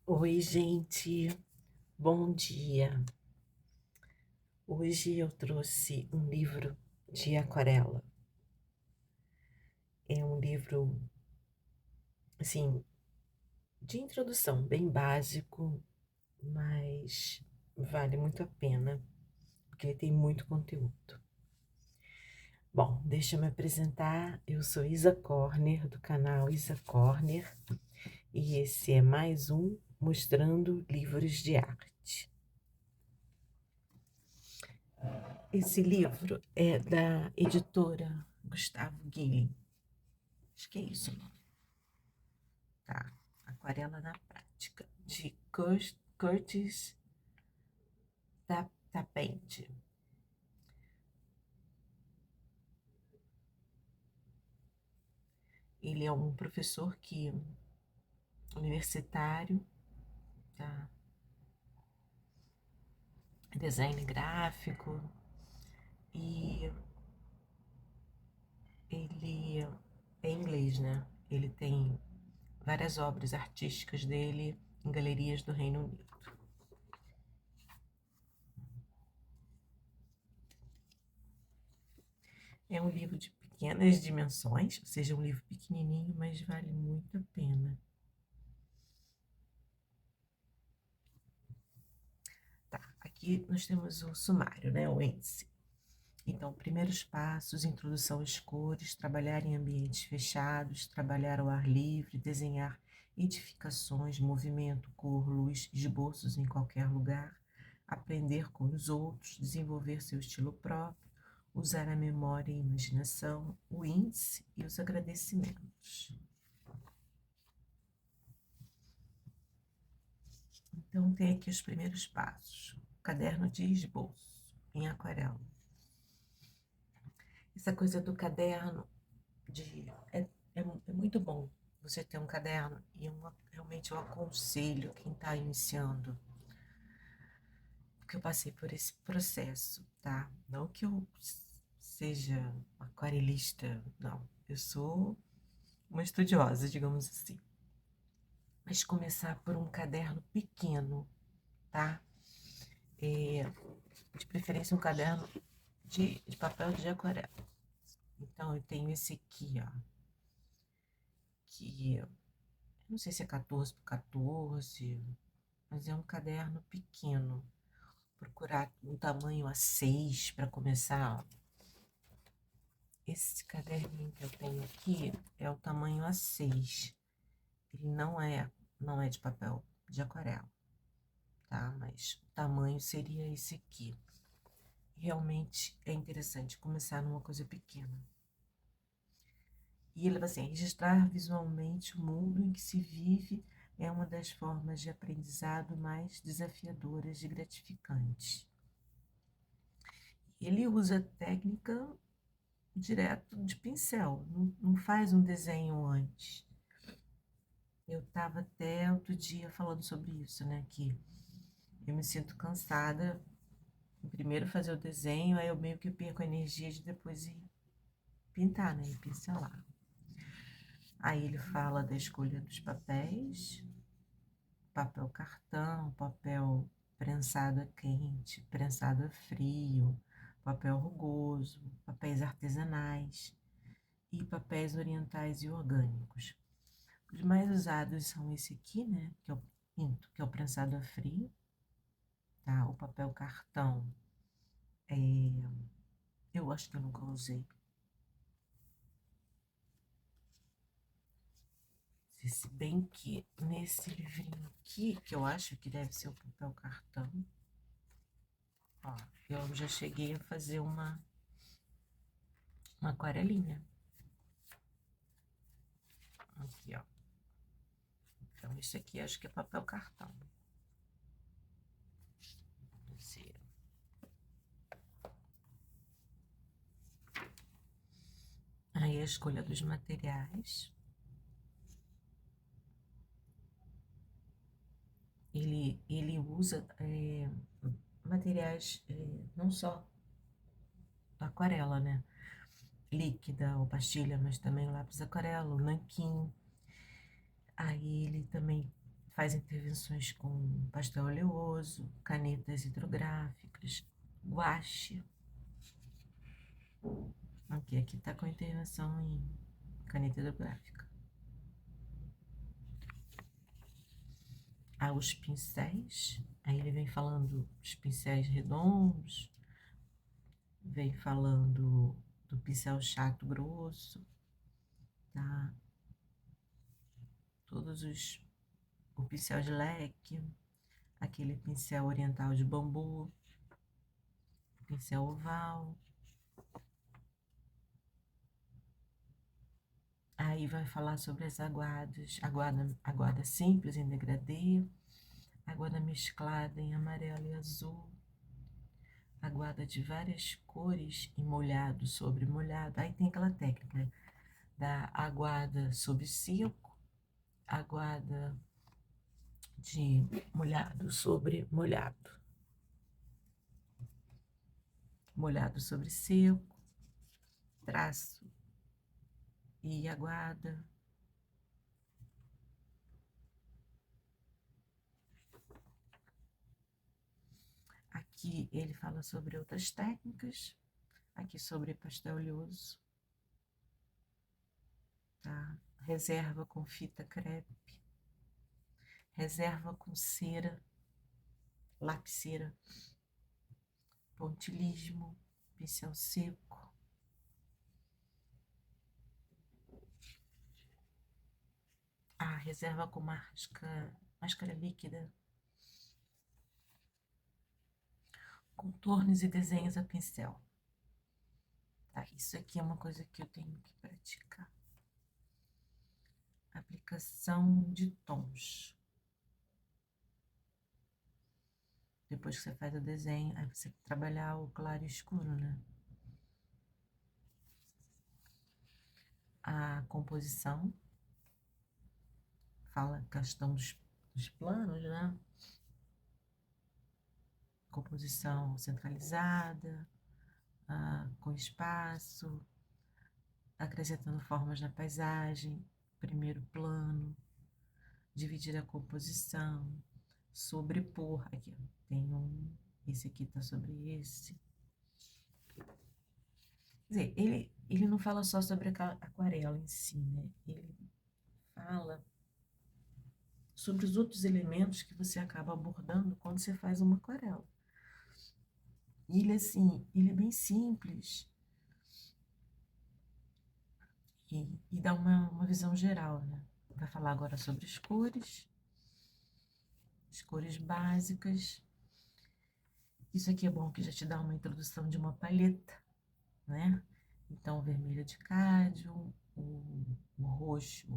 Oi, gente, bom dia. Hoje eu trouxe um livro de aquarela. É um livro, assim, de introdução, bem básico, mas vale muito a pena, porque ele tem muito conteúdo. Bom, deixa eu me apresentar. Eu sou Isa Corner, do canal Isa Corner, e esse é mais um Mostrando Livros de Arte. Esse livro é da editora Gustavo Guilhem. Acho que é isso o nome. Tá? Aquarela na Prática, de Curtis Tapente. Ele é um professor universitário, tá? Design gráfico, e ele é inglês, né? Ele tem várias obras artísticas dele em galerias do Reino Unido. É um livro de pequenas dimensões, ou seja, um livro pequenininho, mas vale muito a pena. Tá, aqui nós temos o sumário, né, o índice. Então, primeiros passos, introdução às cores, trabalhar em ambientes fechados, trabalhar ao ar livre, desenhar edificações, movimento, cor, luz, esboços em qualquer lugar, aprender com os outros, desenvolver seu estilo próprio, usar a memória e a imaginação, o índice e os agradecimentos. Então, tem aqui os primeiros passos. Caderno de esboço, em aquarela. Essa coisa do caderno é muito bom você ter um caderno e realmente eu aconselho quem está iniciando, porque eu passei por esse processo, tá? Não que eu seja aquarelista, não. Eu sou uma estudiosa, digamos assim. Mas começar por um caderno pequeno, tá? De preferência um caderno de papel de aquarela. Então, eu tenho esse aqui, ó, que não sei se é 14 por 14, mas é um caderno pequeno. Procurar um tamanho A6 para começar. Ó. Esse caderninho que eu tenho aqui é o tamanho A6. Ele não é de papel de aquarela, tá? Mas o tamanho seria esse aqui. Realmente é interessante começar numa coisa pequena. E ele vai assim, registrar visualmente o mundo em que se vive é uma das formas de aprendizado mais desafiadoras e gratificantes. Ele usa técnica direto de pincel, não faz um desenho antes. Eu estava até outro dia falando sobre isso, né? Que eu me sinto cansada em primeiro fazer o desenho, aí eu meio que perco a energia de depois ir pintar, né? E pincelar. Aí ele fala da escolha dos papéis, papel cartão, papel prensado a quente, prensado a frio, papel rugoso, papéis artesanais e papéis orientais e orgânicos. Os mais usados são esse aqui, né, que é o prensado a frio, tá? O papel cartão, eu acho que eu nunca usei. Se bem que nesse livrinho aqui, que eu acho que deve ser o papel cartão, ó, eu já cheguei a fazer uma aquarelinha. Aqui, ó. Então, isso aqui acho que é papel cartão. Aí a escolha dos materiais. Ele usa materiais não só aquarela, né? Líquida ou pastilha, mas também o lápis aquarela, o nanquim. Aí ele também faz intervenções com pastel oleoso, canetas hidrográficas, guache. Aqui tá com intervenção em caneta hidrográfica. Os pincéis, aí ele vem falando dos pincéis redondos, vem falando do pincel chato grosso, tá? O pincel de leque, aquele pincel oriental de bambu, pincel oval. Aí vai falar sobre as aguadas, aguada simples em degradê, aguada mesclada em amarelo e azul, aguada de várias cores em molhado sobre molhado. Aí tem aquela técnica, né? Da aguada sobre seco, aguada de molhado sobre molhado, molhado sobre seco, traço e aguada. Aqui ele fala sobre outras técnicas, aqui sobre pastel oleoso, tá? Reserva com fita crepe, reserva com cera, lapiseira, pontilhismo, pincel seco, reserva com máscara líquida, contornos e desenhos a pincel. Tá, isso aqui é uma coisa que eu tenho que praticar. Aplicação de tons. Depois que você faz o desenho, aí você trabalhar o claro e escuro, né? A composição. Fala a questão dos planos, né? Composição centralizada, com espaço, acrescentando formas na paisagem, primeiro plano, dividir a composição, sobrepor. Aqui, ó, tem esse aqui tá sobre esse. Quer dizer, ele não fala só sobre a aquarela em si, né? Ele fala sobre os outros elementos que você acaba abordando quando você faz uma aquarela. E ele, assim, ele é bem simples e dá uma visão geral, né? Vai falar agora sobre as cores básicas. Isso aqui é bom que já te dá uma introdução de uma paleta, né? Então, o vermelho de cádio, o roxo,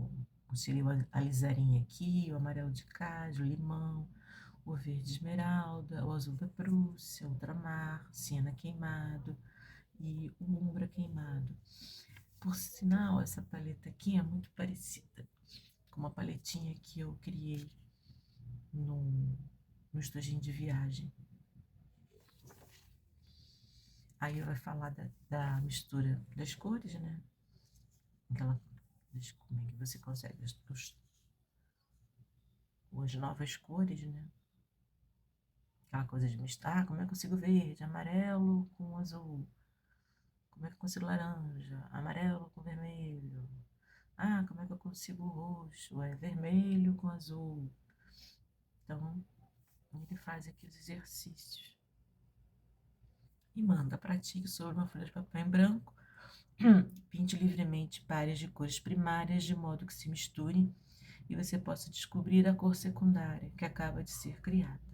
o cílio alizarinho aqui, o amarelo de cádio, o limão, o verde esmeralda, o azul da Prússia, ultramar, siena queimado e o umbra queimado. Por sinal, essa paleta aqui é muito parecida com uma paletinha que eu criei no estojinho de viagem. Aí vai falar da mistura das cores, né? Como é que você consegue as novas cores, né? Aquela coisa de misturar, como é que eu consigo verde, amarelo com azul? Como é que eu consigo laranja, amarelo com vermelho? Como é que eu consigo roxo? É vermelho com azul. Então, ele faz aqui os exercícios. E manda, pratique sobre uma folha de papel em branco. Pinte livremente pares de cores primárias, de modo que se misturem e você possa descobrir a cor secundária que acaba de ser criada.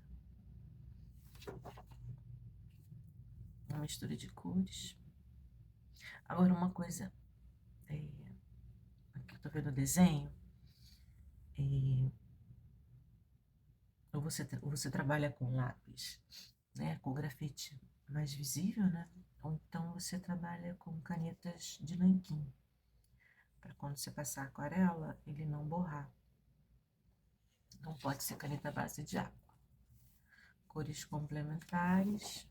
Uma mistura de cores. Agora, uma coisa, aqui eu tô vendo o desenho, ou você trabalha com lápis, né, com grafite mais visível, né, ou então você trabalha com canetas de nanquim, para quando você passar a aquarela, ele não borrar. Não pode ser caneta à base de água. Cores complementares.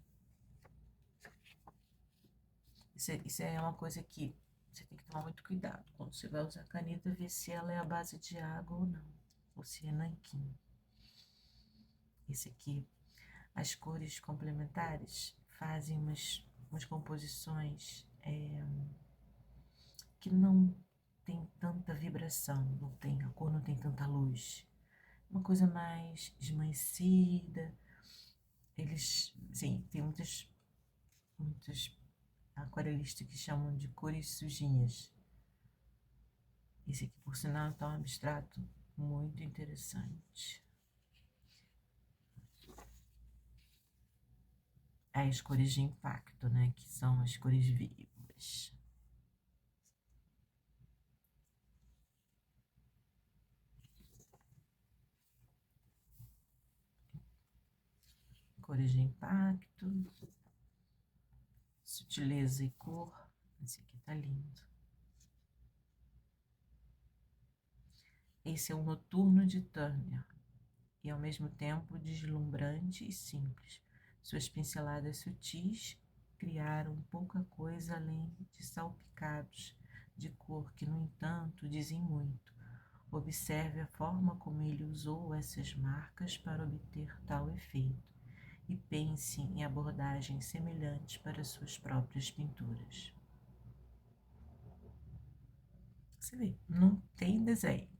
Isso é uma coisa que você tem que tomar muito cuidado. Quando você vai usar a caneta, ver se ela é à base de água ou não. Ou se é nanquim. Esse aqui, as cores complementares fazem umas composições que não tem tanta vibração, a cor não tem tanta luz. Uma coisa mais esmaecida. Eles, sim, tem muitas aquarelistas que chamam de cores sujinhas. Esse aqui, por sinal, tá um abstrato muito interessante. As cores de impacto, né? Que são as cores vivas. Cores de impacto. Sutileza e cor. Esse aqui tá lindo. Esse é o Noturno de Turner. E ao mesmo tempo deslumbrante e simples. Suas pinceladas sutis criaram pouca coisa além de salpicados de cor que, no entanto, dizem muito. Observe a forma como ele usou essas marcas para obter tal efeito e pense em abordagens semelhantes para suas próprias pinturas. Você vê, não tem desenho,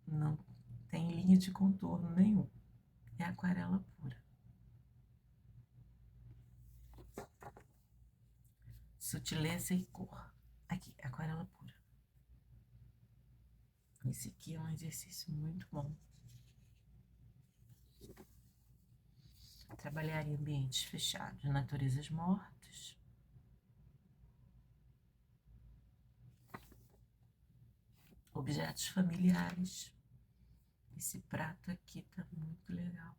não tem linha de contorno nenhum. É aquarela pura. Sutileza e cor. Aqui, aquarela pura. Esse aqui é um exercício muito bom. Trabalhar em ambientes fechados, naturezas mortas. Objetos familiares. Esse prato aqui tá muito legal.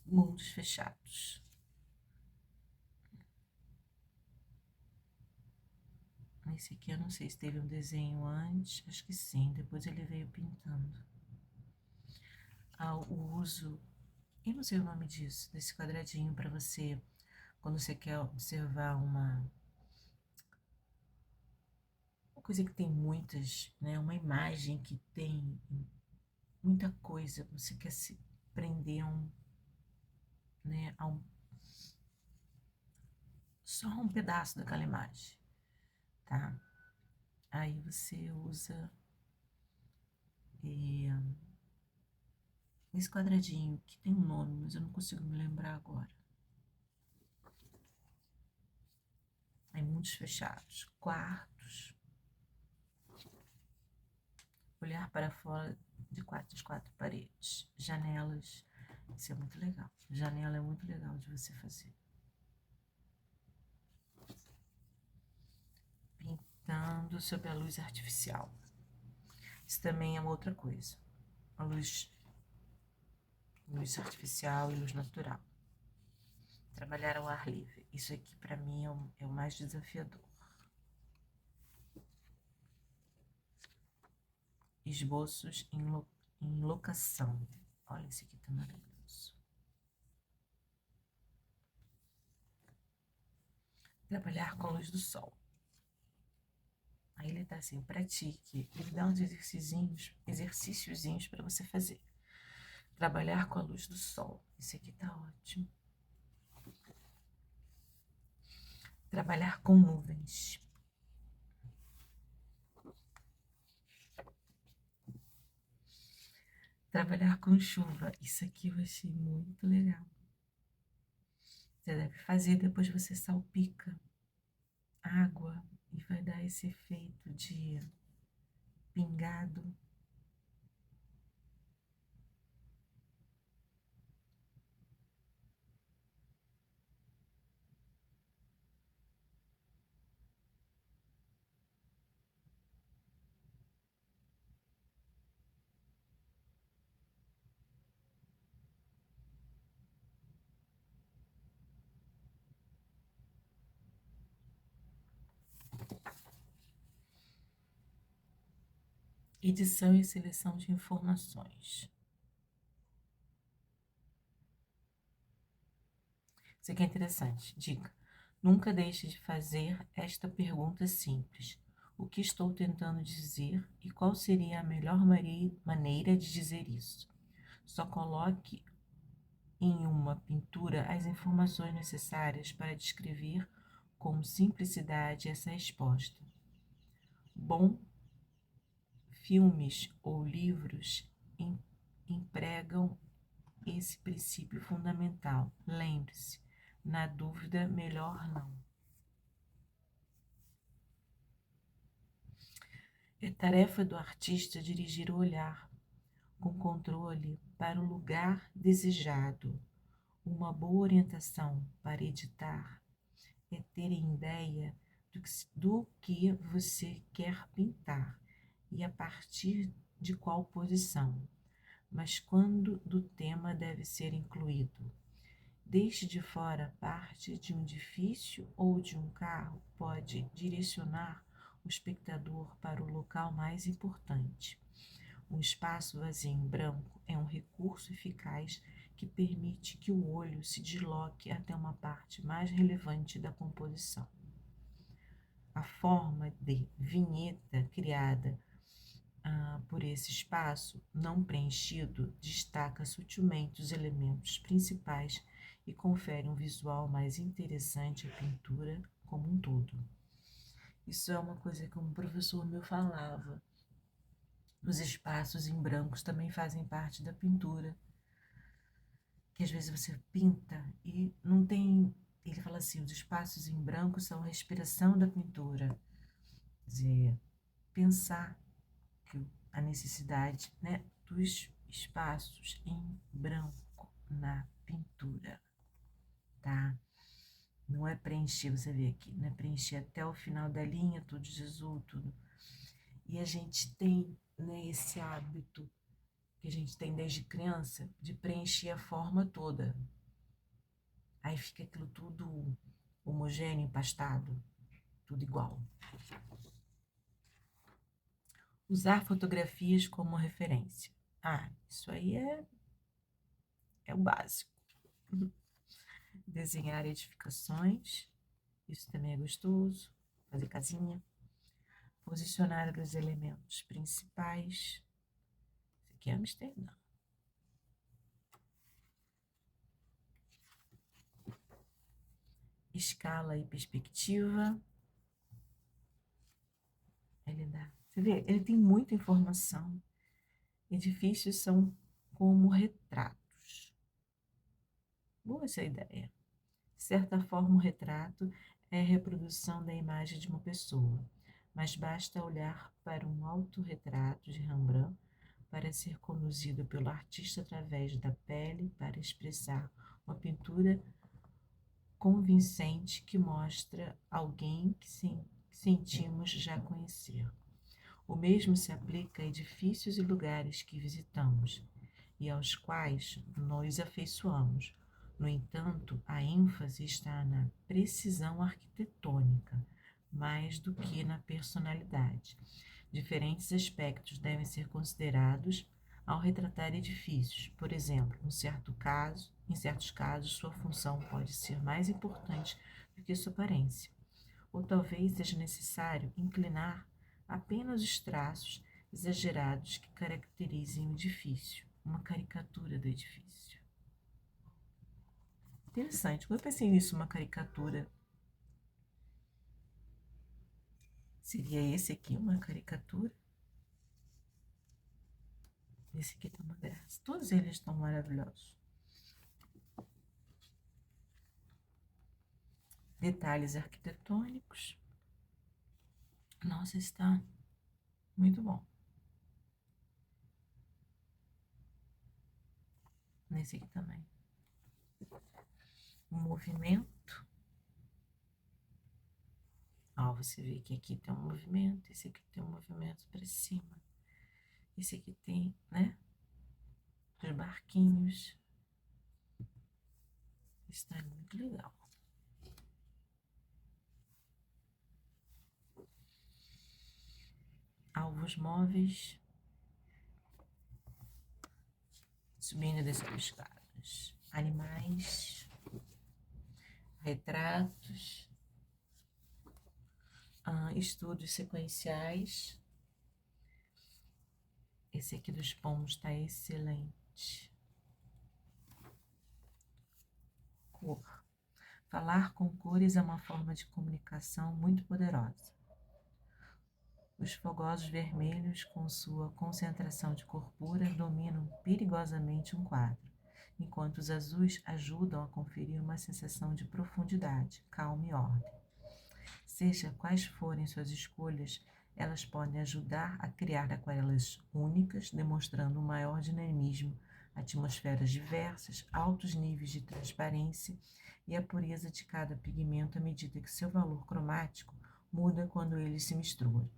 Mundos fechados. Esse aqui eu não sei se teve um desenho antes, acho que sim, depois ele veio pintando. O uso, eu não sei o nome disso, desse quadradinho para você, quando você quer observar uma coisa que tem muitas, né, uma imagem que tem muita coisa, você quer se prender né, só um pedaço daquela imagem, tá? Aí você usa esse quadradinho que tem um nome, mas eu não consigo me lembrar agora. Aí mundos fechados, quartos, olhar para fora das quatro paredes, janelas. Isso é muito legal. Janela é muito legal de você fazer. Pintando sob a luz artificial. Isso também é uma outra coisa. A luz artificial e luz natural. Trabalhar ao ar livre. Isso aqui para mim é o mais desafiador. Esboços em locação. Olha, esse aqui tá maravilhoso. Trabalhar com a luz do sol. Aí ele tá assim, pratique. Ele dá uns exercíciozinhos para você fazer. Trabalhar com a luz do sol. Esse aqui tá ótimo. Trabalhar com nuvens. Trabalhar com chuva. Isso aqui eu achei muito legal. Você deve fazer, depois você salpica água e vai dar esse efeito de pingado. Edição e seleção de informações. Isso aqui é interessante. Dica: nunca deixe de fazer esta pergunta simples. O que estou tentando dizer e qual seria a melhor maneira de dizer isso? Só coloque em uma pintura as informações necessárias para descrever com simplicidade essa resposta. Bom, filmes ou livros empregam esse princípio fundamental. Lembre-se, na dúvida, melhor não. É tarefa do artista dirigir o olhar com controle para o lugar desejado. Uma boa orientação para editar é ter ideia do que você quer pintar e a partir de qual posição, mas quando do tema deve ser incluído. Deixe de fora parte de um edifício ou de um carro pode direcionar o espectador para o local mais importante. Um espaço vazio em branco é um recurso eficaz que permite que o olho se desloque até uma parte mais relevante da composição. A forma de vinheta criada por esse espaço não preenchido destaca sutilmente os elementos principais e confere um visual mais interessante à pintura como um todo. Isso é uma coisa que um professor meu falava. Os espaços em brancos também fazem parte da pintura, que às vezes você pinta e não tem... Ele fala assim, os espaços em branco são a respiração da pintura. Quer dizer, pensar que a necessidade, né, dos espaços em branco na pintura, tá? Não é preencher, você vê aqui, não é preencher até o final da linha, tudo de azul, tudo. E a gente tem, né, esse hábito que a gente tem desde criança de preencher a forma toda. Aí fica aquilo tudo homogêneo, empastado, tudo igual. Usar fotografias como referência. Isso aí é o básico. Desenhar edificações, isso também é gostoso. Fazer casinha. Posicionar os elementos principais. Isso aqui é Amsterdã. Escala e perspectiva. Você vê, ele tem muita informação. Edifícios são como retratos. Boa essa ideia. De certa forma, um retrato é a reprodução da imagem de uma pessoa, mas basta olhar para um autorretrato de Rembrandt para ser conduzido pelo artista através da pele para expressar uma pintura convincente que mostra alguém que sentimos já conhecer. O mesmo se aplica a edifícios e lugares que visitamos e aos quais nos afeiçoamos. No entanto, a ênfase está na precisão arquitetônica, mais do que na personalidade. Diferentes aspectos devem ser considerados ao retratar edifícios. Por exemplo, em certos casos, sua função pode ser mais importante do que sua aparência. Ou talvez seja necessário inclinar apenas os traços exagerados que caracterizem o edifício, uma caricatura do edifício. Interessante, quando eu pensei nisso, uma caricatura, seria esse aqui uma caricatura? Esse aqui tá uma graça. Todos eles estão maravilhosos. Detalhes arquitetônicos. Nossa, está muito bom. Nesse aqui também. O movimento. Você vê que aqui tem um movimento, esse aqui tem um movimento para cima. Esse aqui tem, né? Os barquinhos. Está muito legal. Alvos móveis. Subindo e descendo escadas. Animais. Retratos. estudos sequenciais. Esse aqui dos pombos está excelente. Cor. Falar com cores é uma forma de comunicação muito poderosa. Os fogosos vermelhos, com sua concentração de cor pura, dominam perigosamente um quadro, enquanto os azuis ajudam a conferir uma sensação de profundidade, calma e ordem. Seja quais forem suas escolhas, elas podem ajudar a criar aquarelas únicas, demonstrando um maior dinamismo, atmosferas diversas, altos níveis de transparência e a pureza de cada pigmento à medida que seu valor cromático muda quando eles se misturam.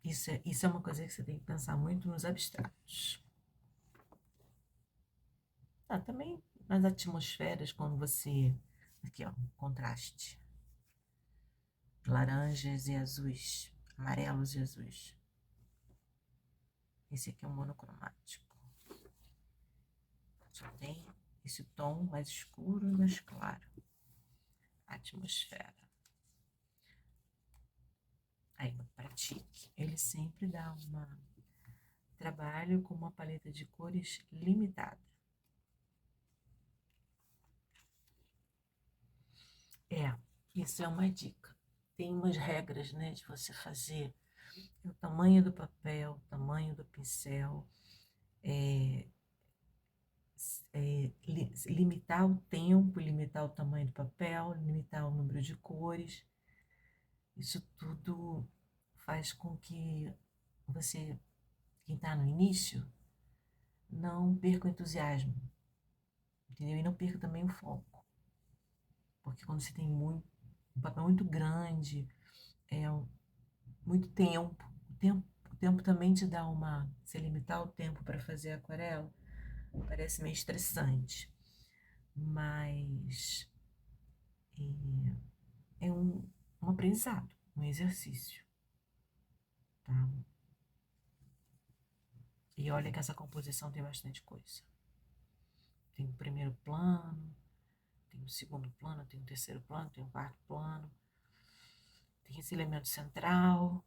Isso é uma coisa que você tem que pensar muito nos abstratos. Também nas atmosferas, quando você... Aqui, ó, contraste. Laranjas e azuis, amarelos e azuis. Esse aqui é um monocromático. Só tem esse tom mais escuro e mais claro. Atmosfera. Aí, pratique. Ele sempre dá trabalho com uma paleta de cores limitada. Isso é uma dica. Tem umas regras, né, de você fazer o tamanho do papel, o tamanho do pincel, limitar o tempo, limitar o tamanho do papel, limitar o número de cores. Isso tudo faz com que você, quem está no início, não perca o entusiasmo, entendeu? E não perca também o foco. Porque quando você tem um papel muito grande, muito tempo, o tempo também te dá se limitar o tempo para fazer aquarela, parece meio estressante. Mas é um aprendizado, um exercício, tá? E olha que essa composição tem bastante coisa. Tem o primeiro plano, tem o segundo plano, tem o terceiro plano, tem o quarto plano, tem esse elemento central,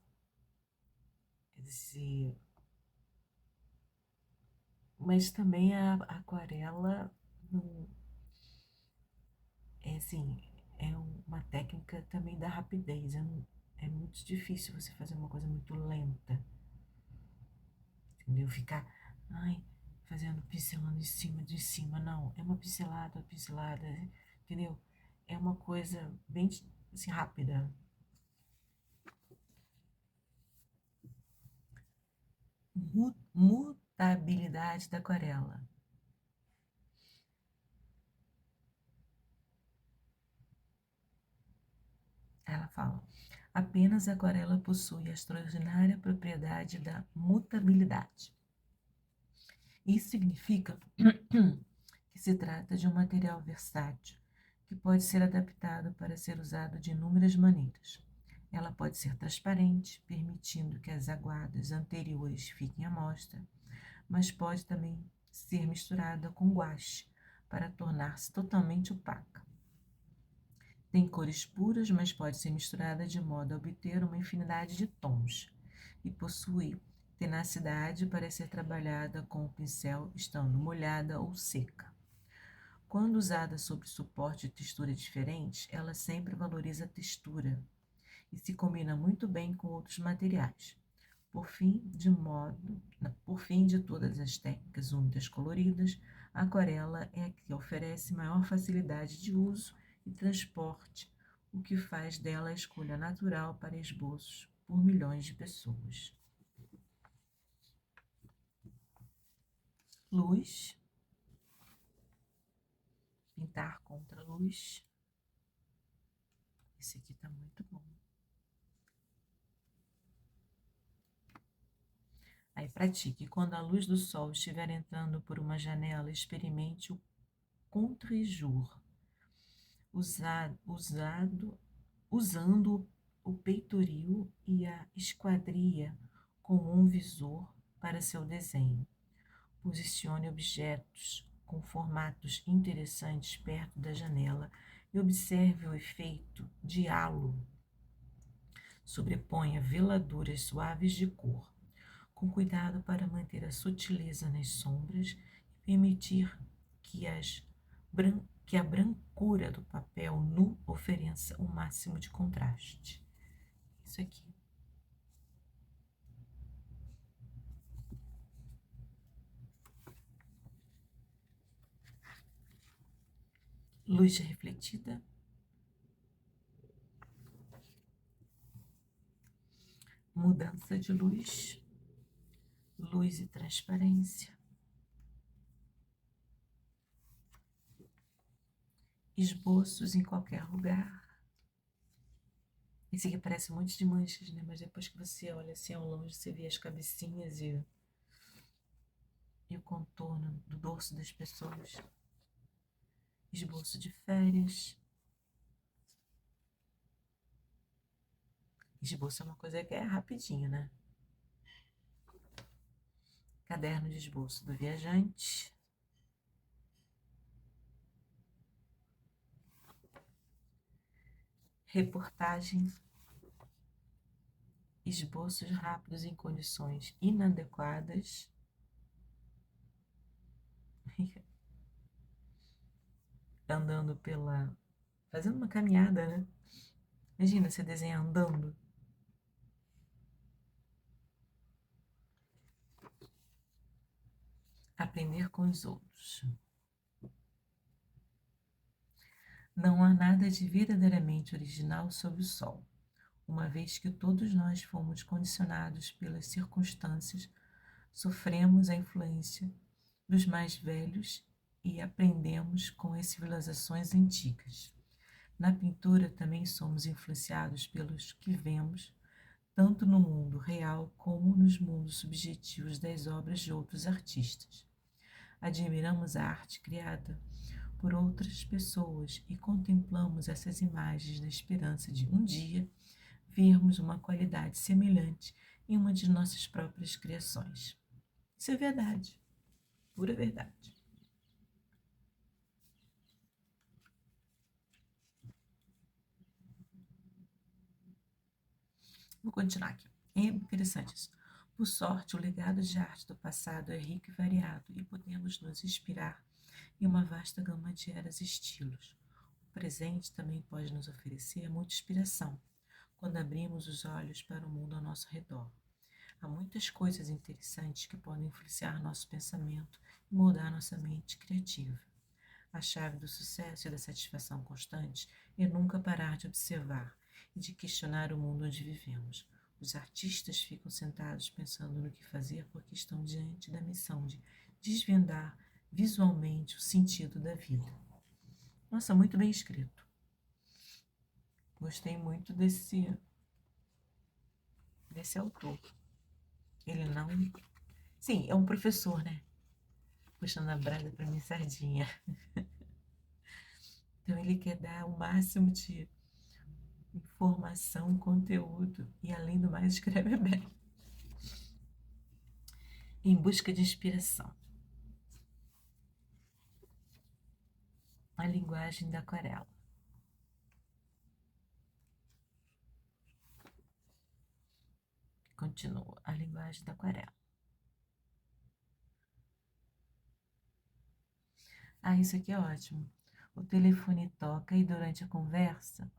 mas também a aquarela é uma técnica também da rapidez. É muito difícil você fazer uma coisa muito lenta, entendeu? Ficar, fazendo, pincelando de cima, não. É uma pincelada, entendeu? É uma coisa bem assim, rápida. Mutabilidade da aquarela. Ela fala: apenas a aquarela possui a extraordinária propriedade da mutabilidade. Isso significa que se trata de um material versátil que pode ser adaptado para ser usado de inúmeras maneiras. Ela pode ser transparente, permitindo que as aguadas anteriores fiquem à mostra, mas pode também ser misturada com guache para tornar-se totalmente opaca. Tem cores puras, mas pode ser misturada de modo a obter uma infinidade de tons, e possui tenacidade para ser trabalhada com o pincel estando molhada ou seca. Quando usada sobre suporte de textura diferentes, ela sempre valoriza a textura e se combina muito bem com outros materiais. Por fim, de todas as técnicas úmidas coloridas, a aquarela é a que oferece maior facilidade de uso e transporte, o que faz dela a escolha natural para esboços por milhões de pessoas. Luz. Pintar contra a luz. Esse aqui tá muito bom. Aí pratique. Quando a luz do sol estiver entrando por uma janela, experimente o contre-jour, usando o peitoril e a esquadria como um visor para seu desenho. Posicione objetos com formatos interessantes perto da janela, e observe o efeito de halo. Sobreponha veladuras suaves de cor, com cuidado para manter a sutileza nas sombras e permitir que, que a brancura do papel nu ofereça o máximo de contraste. Isso aqui. Luz refletida. Mudança de luz. Luz e transparência. Esboços em qualquer lugar. Esse aqui parece um monte de manchas, né? Mas depois que você olha assim ao longe, você vê as cabecinhas e o contorno do dorso das pessoas. Esboço de férias. Esboço é uma coisa que é rapidinho, né? Caderno de esboço do viajante. Reportagem. Esboços rápidos em condições inadequadas. Andando pela... Fazendo uma caminhada, né? Imagina você desenhar andando. Aprender com os outros. Não há nada de verdadeiramente original sob o sol, uma vez que todos nós fomos condicionados pelas circunstâncias, sofremos a influência dos mais velhos e aprendemos com as civilizações antigas. Na pintura também somos influenciados pelos que vemos, tanto no mundo real como nos mundos subjetivos das obras de outros artistas. Admiramos a arte criada por outras pessoas e contemplamos essas imagens na esperança de um dia vermos uma qualidade semelhante em uma de nossas próprias criações. Isso é verdade, pura verdade. Vou continuar aqui. É interessante isso. Por sorte, o legado de arte do passado é rico e variado e podemos nos inspirar em uma vasta gama de eras e estilos. O presente também pode nos oferecer muita inspiração quando abrimos os olhos para o mundo ao nosso redor. Há muitas coisas interessantes que podem influenciar nosso pensamento e moldar nossa mente criativa. A chave do sucesso e da satisfação constante é nunca parar de observar e de questionar o mundo onde vivemos. Os artistas ficam sentados pensando no que fazer porque estão diante da missão de desvendar visualmente o sentido da vida. Nossa, muito bem escrito. Gostei muito desse autor. Ele não... Sim, é um professor, né? Puxando a brasa para minha sardinha. Então ele quer dar o máximo de informação, conteúdo e, além do mais, escreve bem. Em busca de inspiração. A linguagem da aquarela. Continua. A linguagem da aquarela. Ah, isso aqui é ótimo. O telefone toca e durante a conversa...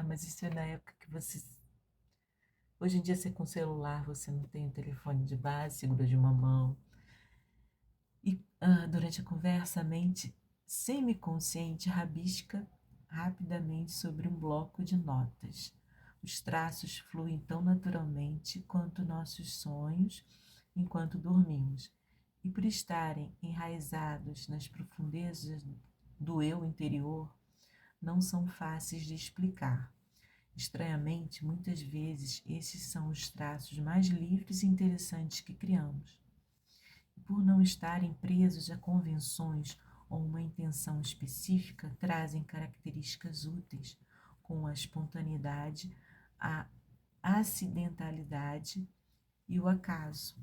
mas isso é na época que você... Hoje em dia, você com celular, você não tem o telefone de base, segura de uma mão. E durante a conversa, a mente semiconsciente rabisca rapidamente sobre um bloco de notas. Os traços fluem tão naturalmente quanto nossos sonhos enquanto dormimos. E por estarem enraizados nas profundezas do eu interior, não são fáceis de explicar. Estranhamente, muitas vezes, esses são os traços mais livres e interessantes que criamos. Por não estarem presos a convenções ou uma intenção específica, trazem características úteis, como a espontaneidade, a acidentalidade e o acaso.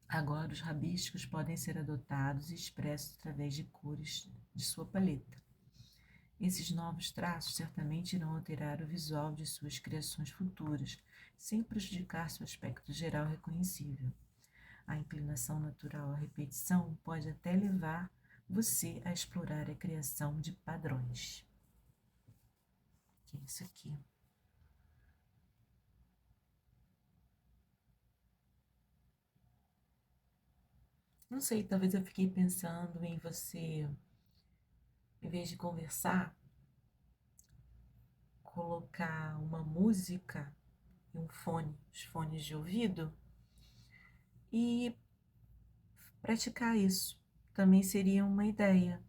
Agora, os rabiscos podem ser adotados e expressos através de cores de sua paleta. Esses novos traços certamente irão alterar o visual de suas criações futuras, sem prejudicar seu aspecto geral reconhecível. A inclinação natural à repetição pode até levar você a explorar a criação de padrões. Que é isso aqui. Não sei, talvez eu fiquei pensando em você, em vez de conversar, colocar uma música e um fone, os fones de ouvido, e praticar isso. Também seria uma ideia.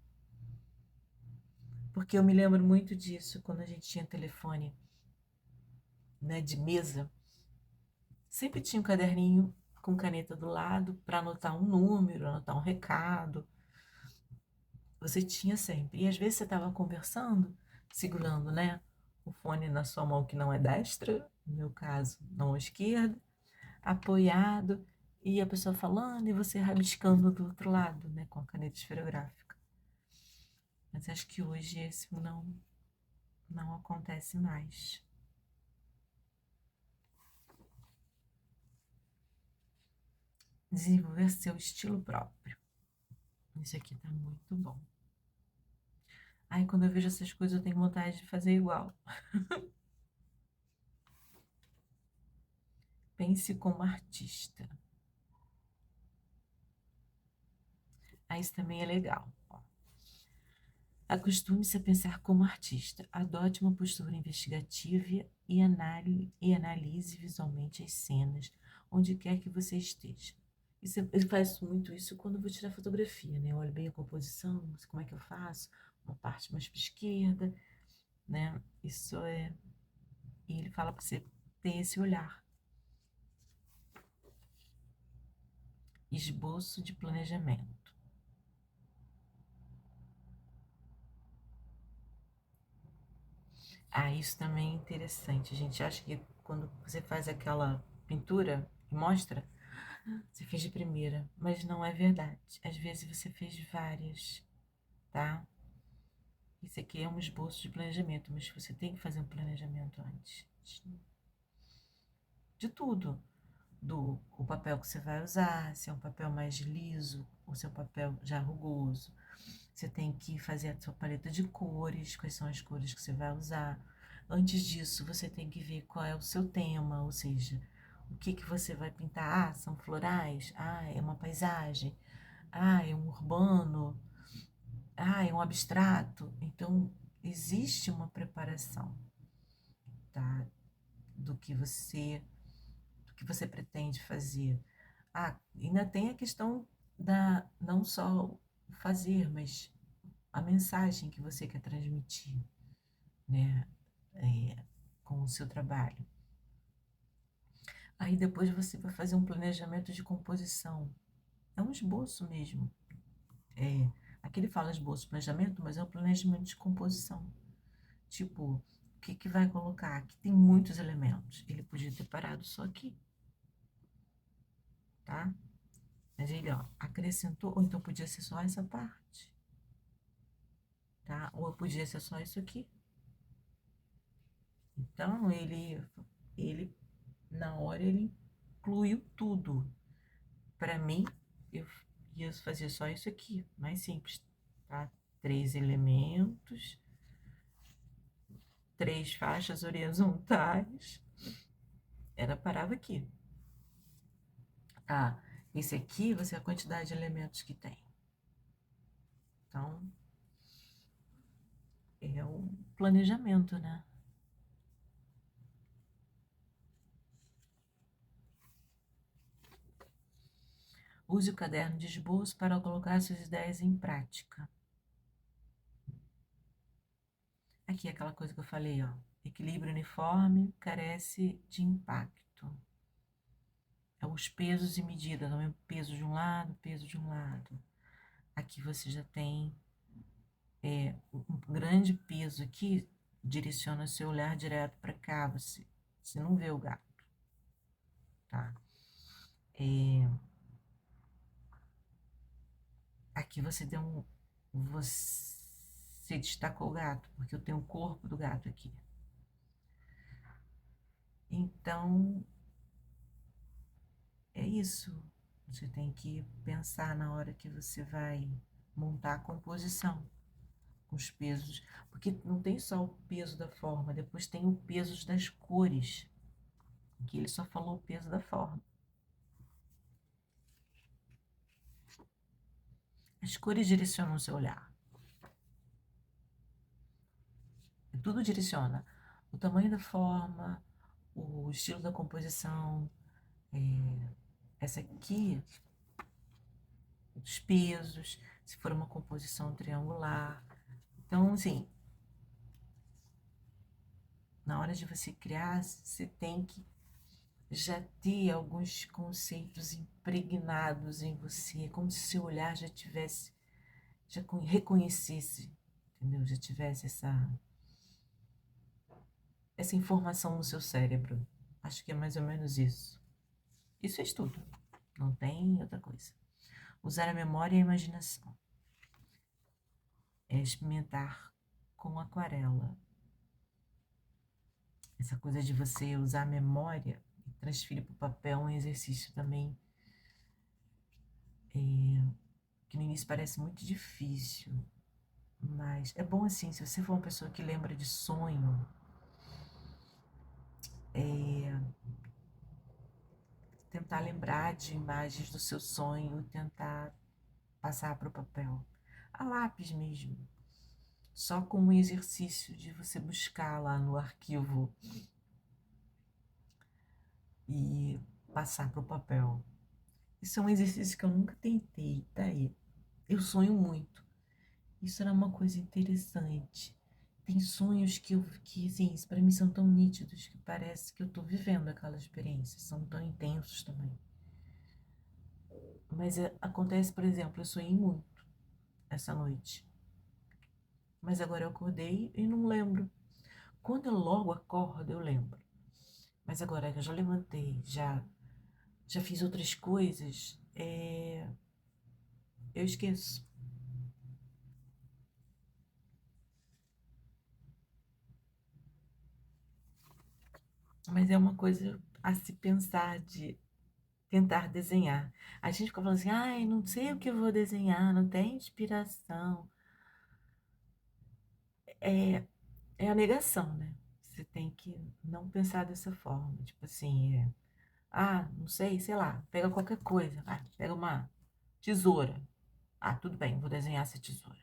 Porque eu me lembro muito disso quando a gente tinha telefone, né, de mesa. Sempre tinha um caderninho com caneta do lado para anotar um número, anotar um recado. Você tinha sempre. E às vezes você estava conversando, segurando, né, o fone na sua mão que não é destra, no meu caso, não esquerda, apoiado, e a pessoa falando e você rabiscando do outro lado, né, com a caneta esferográfica. Mas acho que hoje esse não acontece mais. Desenvolver seu estilo próprio. Isso aqui tá muito bom. Aí quando eu vejo essas coisas eu tenho vontade de fazer igual. Pense como artista. Ah, isso também é legal. Acostume-se a pensar como artista. Adote uma postura investigativa e analise visualmente as cenas, onde quer que você esteja. Eu faço muito isso quando eu vou tirar fotografia, né? Eu olho bem a composição, como é que eu faço, uma parte mais para esquerda, né? Isso é. E ele fala para você ter esse olhar. Esboço de planejamento. Ah, isso também é interessante. A gente acha que quando você faz aquela pintura e mostra, você fez de primeira, mas não é verdade. Às vezes você fez várias, tá? Isso aqui é um esboço de planejamento, mas você tem que fazer um planejamento antes de tudo. Do o papel que você vai usar, se é um papel mais liso ou se é um papel já rugoso. Você tem que fazer a sua paleta de cores, quais são as cores que você vai usar. Antes disso, você tem que ver qual é o seu tema, ou seja, o que que você vai pintar. Ah, são florais. Ah, é uma paisagem. Ah, é um urbano. Ah, é um abstrato. Então, existe uma preparação, tá? Do que você pretende fazer. Ah, ainda tem a questão da não só fazer, mas a mensagem que você quer transmitir, né, com o seu trabalho. Aí depois você vai fazer um planejamento de composição. É um esboço mesmo. Aqui ele fala esboço, planejamento, mas é um planejamento de composição. Tipo, o que que vai colocar? Aqui tem muitos elementos. Ele podia ter parado só aqui, tá? Mas ele, ó, acrescentou, ou então podia ser só essa parte, tá? Ou podia ser só isso aqui. Então, ele na hora, ele incluiu tudo. Para mim, eu ia fazer só isso aqui, mais simples, tá? 3 elementos, 3 faixas horizontais. Era parava aqui. Ah, esse aqui, você a quantidade de elementos que tem. Então, é um planejamento, né? Use o caderno de esboço para colocar suas ideias em prática. Aqui é aquela coisa que eu falei, ó. Equilíbrio uniforme carece de impacto. É os pesos e medidas, não é peso de um lado, peso de um lado. Aqui você já tem um grande peso aqui, direciona seu olhar direto para cá, você não vê o gato, tá? Aqui você Você destacou o gato, porque eu tenho o corpo do gato aqui. Então, é isso. Você tem que pensar na hora que você vai montar a composição, com os pesos, porque não tem só o peso da forma, depois tem o peso das cores, que ele só falou o peso da forma. As cores direcionam o seu olhar. Tudo direciona. O tamanho da forma, o estilo da composição, essa aqui, os pesos, se for uma composição triangular. Então, assim, na hora de você criar, você tem que já ter alguns conceitos impregnados em você, como se seu olhar já tivesse, já reconhecesse, entendeu? Já tivesse essa informação no seu cérebro. Acho que é mais ou menos isso. Isso é estudo, não tem outra coisa. Usar a memória e a imaginação. É experimentar com aquarela. Essa coisa de você usar a memória e transferir para o papel é um exercício também que no início parece muito difícil, mas é bom assim, se você for uma pessoa que lembra de sonho, tentar lembrar de imagens do seu sonho, tentar passar para o papel, a lápis mesmo, só com o exercício de você buscar lá no arquivo e passar para o papel. Isso é um exercício que eu nunca tentei, tá aí. Eu sonho muito. Isso era uma coisa interessante. Tem sonhos que assim, para mim são tão nítidos que parece que eu estou vivendo aquela experiência. São tão intensos também. Mas acontece, por exemplo, eu sonhei muito essa noite. Mas agora eu acordei e não lembro. Quando eu logo acordo, eu lembro. Mas agora que eu já levantei, já fiz outras coisas, eu esqueço. Mas é uma coisa a se pensar de tentar desenhar. A gente fica falando assim, ai, não sei o que eu vou desenhar, não tem inspiração. É, é a negação, né? Você tem que não pensar dessa forma. Tipo assim, não sei, sei lá, pega qualquer coisa, vai, pega uma tesoura. Ah, tudo bem, vou desenhar essa tesoura.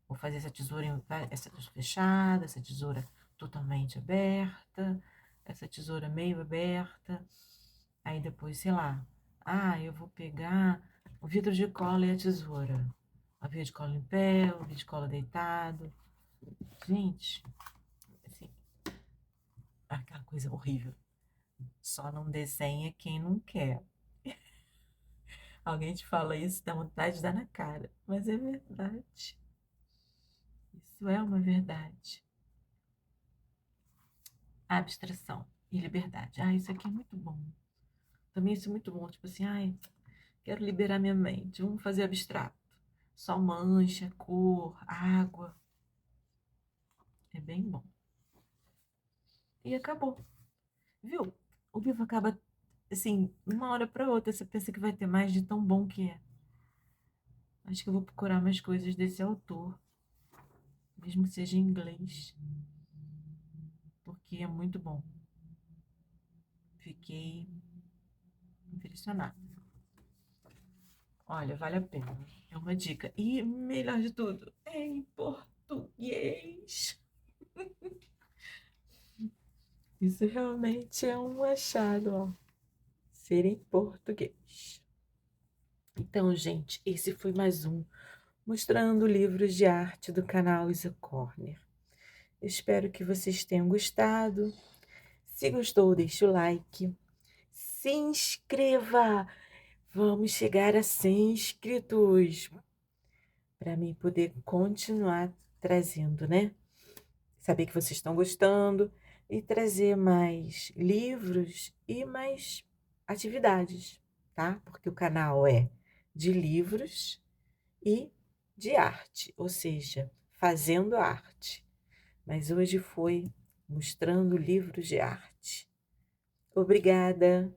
Vou fazer essa tesoura, essa tesoura fechada, essa tesoura totalmente aberta, essa tesoura meio aberta. Aí depois, sei lá, eu vou pegar o vidro de cola e a tesoura. O vidro de cola em pé, o vidro de cola deitado. Gente, assim, aquela coisa horrível. Só não desenha quem não quer. Alguém te fala isso, dá vontade de dar na cara. Mas é verdade. Isso é uma verdade. Abstração e liberdade. Isso aqui é muito bom. Também isso é muito bom. Tipo assim, quero liberar minha mente. Vamos fazer abstrato. Só mancha, cor, água. É bem bom. E acabou. Viu? O livro acaba, assim, uma hora para outra. Você pensa que vai ter mais de tão bom que é. Acho que eu vou procurar mais coisas desse autor, mesmo que seja em inglês, porque é muito bom. Fiquei impressionada. Olha, vale a pena. É uma dica. E melhor de tudo, é em português. Isso realmente é um achado, ó. Ser em português. Então, gente, esse foi mais um mostrando livros de arte do canal Isa Corner. Espero que vocês tenham gostado. Se gostou, deixe o like. Se inscreva! Vamos chegar a 100 inscritos para mim poder continuar trazendo, né? Saber que vocês estão gostando e trazer mais livros e mais atividades, tá? Porque o canal é de livros e de arte, ou seja, fazendo arte, mas hoje foi mostrando livros de arte. Obrigada!